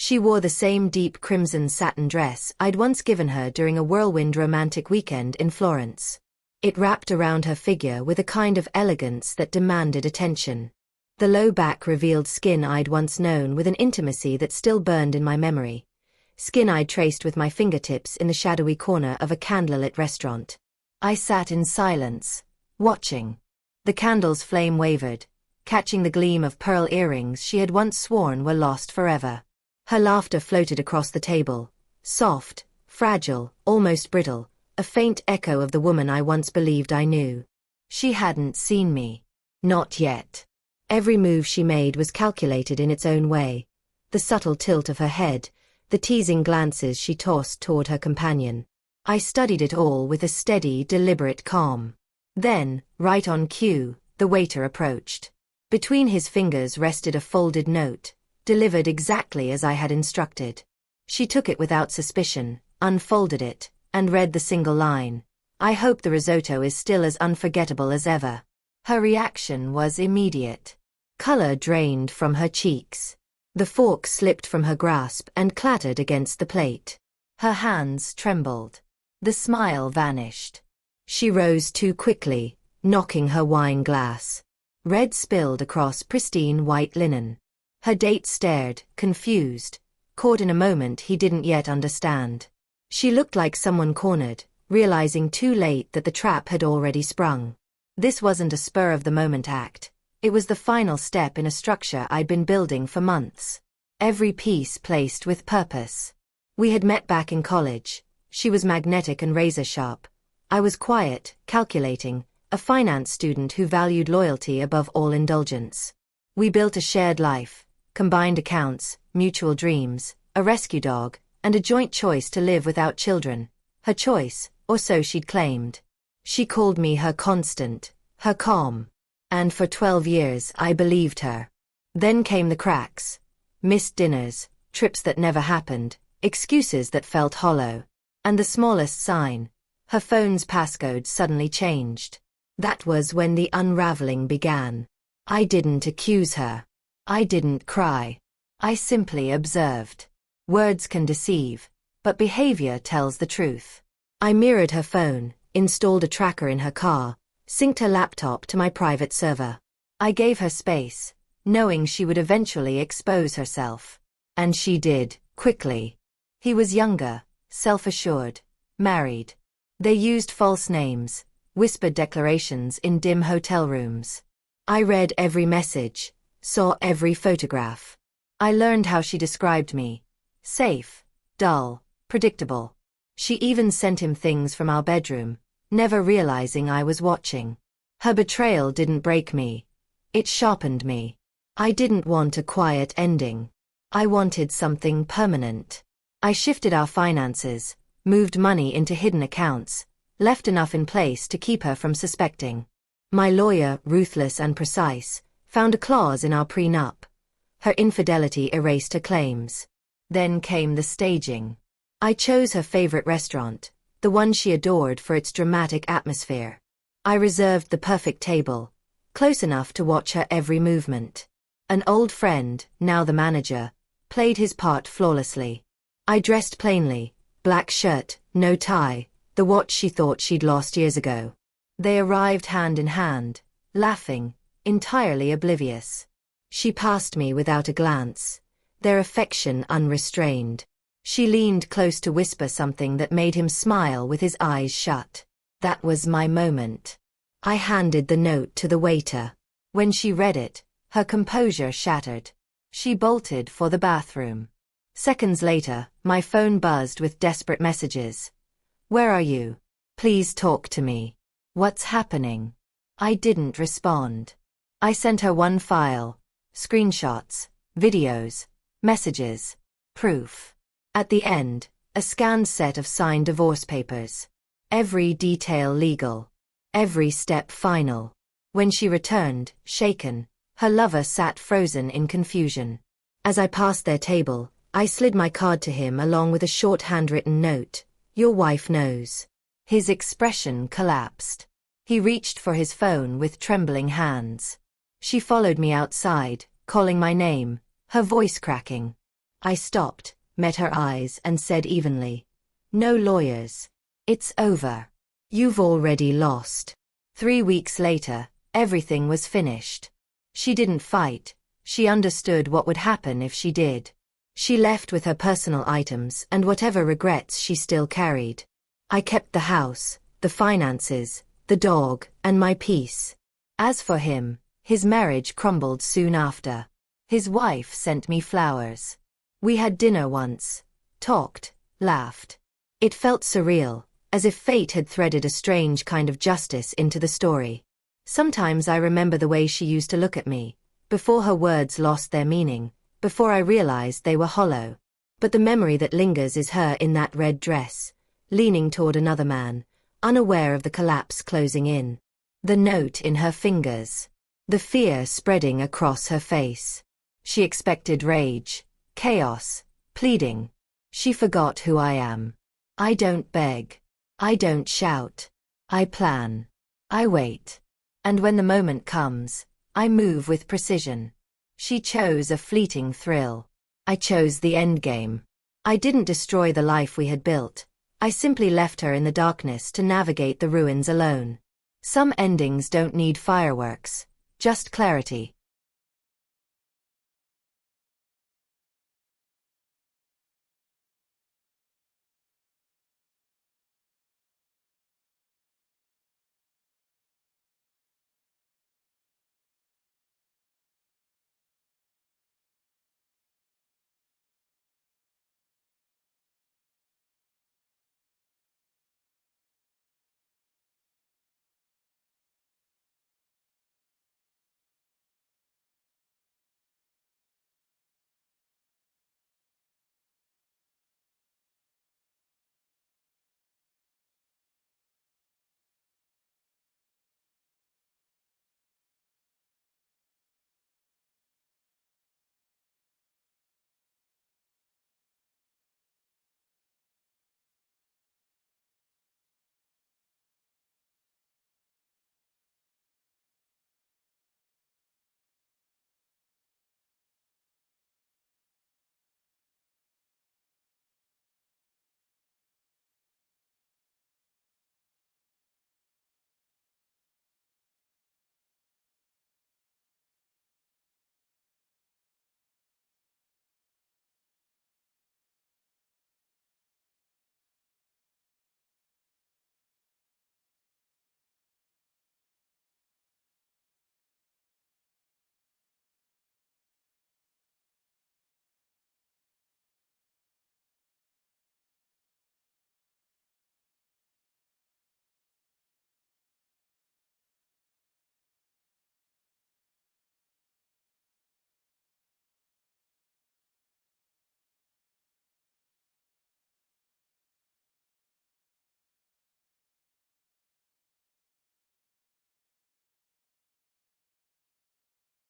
She wore the same deep crimson satin dress I'd once given her during a whirlwind romantic weekend in Florence. It wrapped around her figure with a kind of elegance that demanded attention. The low back revealed skin I'd once known with an intimacy that still burned in my memory. Skin I'd traced with my fingertips in the shadowy corner of a candlelit restaurant. I sat in silence, watching. The candle's flame wavered, catching the gleam of pearl earrings she had once sworn were lost forever. Her laughter floated across the table, soft, fragile, almost brittle, a faint echo of the woman I once believed I knew. She hadn't seen me. Not yet. Every move she made was calculated in its own way. The subtle tilt of her head, the teasing glances she tossed toward her companion. I studied it all with a steady, deliberate calm. Then, right on cue, the waiter approached. Between his fingers rested a folded note, delivered exactly as I had instructed. She took it without suspicion, unfolded it, and read the single line. "I hope the risotto is still as unforgettable as ever." Her reaction was immediate. Color drained from her cheeks. The fork slipped from her grasp and clattered against the plate. Her hands trembled. The smile vanished. She rose too quickly, knocking her wine glass. Red spilled across pristine white linen. Her date stared, confused, caught in a moment he didn't yet understand. She looked like someone cornered, realizing too late that the trap had already sprung. This wasn't a spur-of-the-moment act. It was the final step in a structure I'd been building for months. Every piece placed with purpose. We had met back in college. She was magnetic and razor-sharp. I was quiet, calculating, a finance student who valued loyalty above all indulgence. We built a shared life, combined accounts, mutual dreams, a rescue dog, and a joint choice to live without children. Her choice, or so she'd claimed. She called me her constant, her calm. And for 12 years I believed her. Then came the cracks. Missed dinners, trips that never happened, excuses that felt hollow. And the smallest sign. Her phone's passcode suddenly changed. That was when the unraveling began. I didn't accuse her. I didn't cry. I simply observed. Words can deceive, but behavior tells the truth. I mirrored her phone, installed a tracker in her car, synced her laptop to my private server. I gave her space, knowing she would eventually expose herself. And she did, quickly. He was younger, self-assured, married. They used false names, whispered declarations in dim hotel rooms. I read every message, saw every photograph. I learned how she described me. Safe, dull, predictable. She even sent him things from our bedroom, never realizing I was watching. Her betrayal didn't break me. It sharpened me. I didn't want a quiet ending. I wanted something permanent. I shifted our finances, moved money into hidden accounts, left enough in place to keep her from suspecting. My lawyer, ruthless and precise, found a clause in our prenup. Her infidelity erased her claims. Then came the staging. I chose her favorite restaurant, the one she adored for its dramatic atmosphere. I reserved the perfect table, close enough to watch her every movement. An old friend, now the manager, played his part flawlessly. I dressed plainly, black shirt, no tie, the watch she thought she'd lost years ago. They arrived hand in hand, laughing, entirely oblivious. She passed me without a glance, their affection unrestrained. She leaned close to whisper something that made him smile with his eyes shut. That was my moment. I handed the note to the waiter. When she read it, her composure shattered. She bolted for the bathroom. Seconds later, my phone buzzed with desperate messages. "Where are you? Please talk to me. What's happening?" I didn't respond. I sent her one file, screenshots, videos, messages, proof. At the end, a scanned set of signed divorce papers. Every detail legal. Every step final. When she returned, shaken, her lover sat frozen in confusion. As I passed their table, I slid my card to him along with a short handwritten note. "Your wife knows." His expression collapsed. He reached for his phone with trembling hands. She followed me outside, calling my name, her voice cracking. I stopped, met her eyes and said evenly, "No lawyers. It's over. You've already lost." 3 weeks later, everything was finished. She didn't fight. She understood what would happen if she did. She left with her personal items and whatever regrets she still carried. I kept the house, the finances, the dog, and my peace. As for him, his marriage crumbled soon after. His wife sent me flowers. We had dinner once, talked, laughed. It felt surreal, as if fate had threaded a strange kind of justice into the story. Sometimes I remember the way she used to look at me, before her words lost their meaning, before I realized they were hollow. But the memory that lingers is her in that red dress, leaning toward another man, unaware of the collapse closing in. The note in her fingers. The fear spreading across her face. She expected rage, chaos, pleading. She forgot who I am. I don't beg. I don't shout. I plan. I wait. And when the moment comes, I move with precision. She chose a fleeting thrill. I chose the endgame. I didn't destroy the life we had built. I simply left her in the darkness to navigate the ruins alone. Some endings don't need fireworks, just clarity.